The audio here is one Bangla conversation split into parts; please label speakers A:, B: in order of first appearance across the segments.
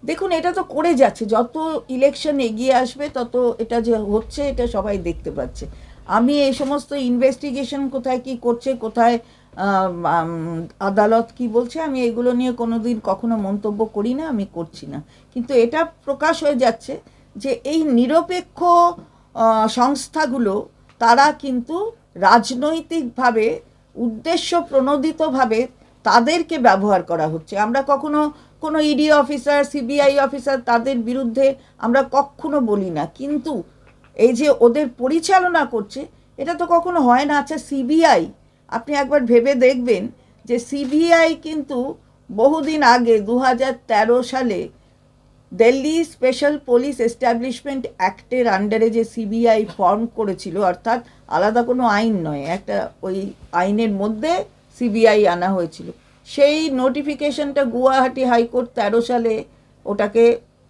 A: দেখুন, এটা তো করে যাচ্ছে, যত ইলেকশন এগিয়ে আসবে তত এটা যে হচ্ছে এটা সবাই দেখতে পাচ্ছে। আমি এই সমস্ত ইনভেস্টিগেশন কোথায় কি করছে, কোথায় আদালত কি বলছে, আমি এগুলো নিয়ে কোনোদিন কখনো মন্তব্য করি না, আমি করছি না। কিন্তু এটা প্রকাশ হয়ে যাচ্ছে যে এই নিরপেক্ষ সংস্থাগুলো, তারা কিন্তু রাজনৈতিকভাবে উদ্দেশ্য প্রণোদিতভাবে তাদেরকে ব্যবহার করা হচ্ছে। আমরা কখনো কোনো ইডি অফিসার, সিবিআই অফিসার, তাদের বিরুদ্ধে আমরা কখনো বলি না, কিন্তু এই যে ওদের পরিচালনা করছে এটা তো কখনো হয় না। আচ্ছা, সিবিআই, আপনি একবার ভেবে দেখবেন যে সিবিআই কিন্তু বহুদিন আগে 2013 সালে দিল্লি স্পেশাল পুলিশ এস্টাবলিশমেন্ট অ্যাক্টের আন্ডারে যে সিবিআই ফর্ম করেছিল, অর্থাৎ আলাদা কোনো আইন নয়, একটা ওই আইনের মধ্যে সিবিআই আনা হয়েছিল, সেই নোটিফিকেশনটা গুয়াহাটি হাইকোর্ট 13 সালে ওটাকে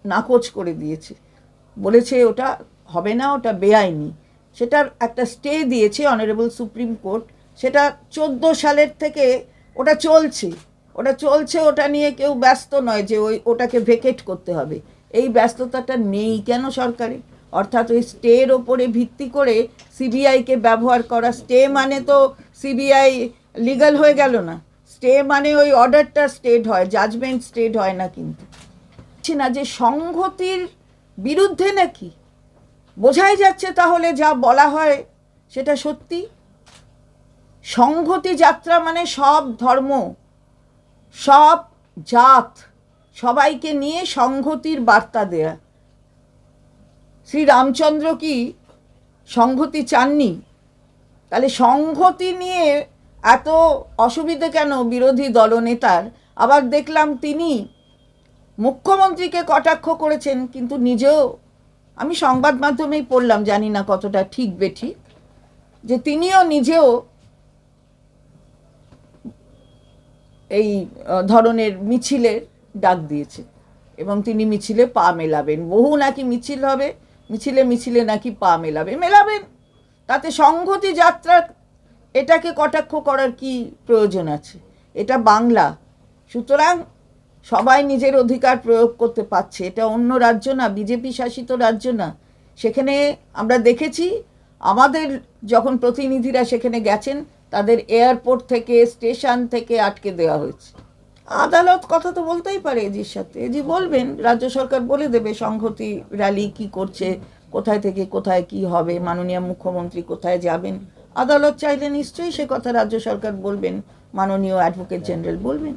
A: নাকচ করে দিয়েছে, বলেছে ওটা হবে না, ওটা বেআইনি। সেটার একটা স্টে দিয়েছে অনারেবল সুপ্রিম কোর্ট। সেটা 14 সালের থেকে ওটা চলছে, ওটা নিয়ে কেউ ব্যস্ত নয় যে ওটাকে ভেকেট করতে হবে। এই ব্যস্ততাটা নেই কেন সরকারে? অর্থাৎ ওই স্টের ওপরে ভিত্তি করে সিবিআইকে ব্যবহার করা। স্টে মানে তো সিবিআই লিগ্যাল হয়ে গেল না, স্টে মানে ওই অর্ডারটা স্টেড হয়, জাজমেন্ট স্টেড হয় না। কিন্তু না যে সংহতির বিরুদ্ধে নাকি, বোঝাই যাচ্ছে তাহলে যা বলা হয় সেটা সত্যি। সংহতি যাত্রা মানে সব ধর্ম, সব জাত, সবাইকে নিয়ে সংহতির বার্তা দেয়া। শ্রী রামচন্দ্র কি সংহতি চাননি? তাহলে সংহতি নিয়ে এত অসুবিধে কেন বিরোধী দলনেতার? আবার দেখলাম তিনি মুখ্যমন্ত্রীকে কটাক্ষ করেছেন, কিন্তু নিজেও, আমি সংবাদ মাধ্যমেই পড়লাম, জানি না কতটা ঠিক বেঠিক, যে তিনিও নিজেও এই ধরনের মিছিলের ডাক দিয়েছে এবং তিনি মিছিলে পা মেলাবেন। বহু নাকি মিছিল হবে, মিছিলে মিছিলে নাকি পা মেলাবেন। তাতে সংহতি যাত্রা, এটাকে কটাক্ষ করার কি প্রয়োজন আছে? এটা বাংলা, সুতরাং সবাই নিজের অধিকার প্রয়োগ করতে পারছে। এটা অন্য রাজ্য না, বিজেপি শাসিত রাজ্য না। সেখানে আমরা দেখেছি, আমাদের যখন প্রতিনিধিরা সেখানে গেছেন, তাদের এয়ারপোর্ট থেকে, স্টেশন থেকে আটকে দেওয়া হয়েছে। আদালত কথা তো বলতেই পারে এজির সাথে, এজি বলবেন, রাজ্য সরকার বলে দেবে সংহতি র্যালি কি করছে, কোথায় থেকে কোথায় কি হবে, মাননীয় মুখ্যমন্ত্রী কোথায় যাবেন। আদালত চাইলে নিশ্চয়ই সে কথা রাজ্য সরকার বলবেন, মাননীয় অ্যাডভোকেট জেনারেল বলবেন।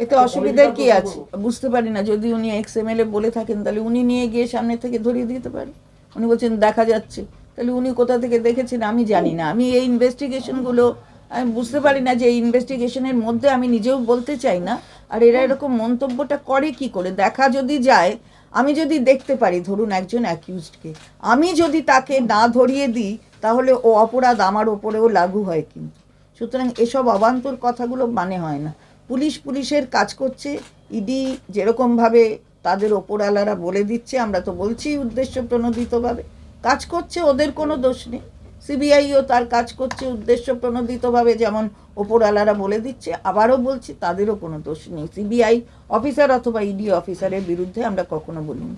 A: এতে অসুবিধার কি আছে? বুঝতে পারি না, যদি উনি এক্সএমএলএ বলে থাকেন তাহলে উনি নিয়ে গিয়ে সামনে থেকে ধরিয়ে দিতে পারেন। উনি বলছেন দেখা যাচ্ছে, তাহলে উনি কোথা থেকে দেখেছেন আমি জানি না। আমি এই ইনভেস্টিগেশনগুলো আমি বুঝতে পারি না, যে এই ইনভেস্টিগেশনের মধ্যে আমি নিজেও বলতে চাই না। আর এরা এরকম মন্তব্যটা করে কি করে? দেখা যদি যায়, আমি যদি দেখতে পারি, ধরুন একজন অ্যাকিউজডকে, আমি যদি তাকে না ধরিয়ে দিই, তাহলে ও অপরাধ আমার ওপরেও লাগু হয়। কিন্তু সুতরাং এসব অবান্তর কথাগুলো মানে হয় না। পুলিশের কাজ করছে, ইডি যেরকমভাবে তাদের ওপরওয়ালারা বলে দিচ্ছে, আমরা তো বলছি উদ্দেশ্য প্রণোদিতভাবে কাজ করছে, ওদের কোনো দোষ নেই। সিবিআইও তার কাজ করছে উদ্দেশ্য প্রণোদিতভাবে, যেমন ওপরওয়ালারা বলে দিচ্ছে। আবারও বলছি, তাদেরও কোনো দোষ নেই। সিবিআই অফিসার অথবা ইডি অফিসারের বিরুদ্ধে আমরা কখনো বলিনি।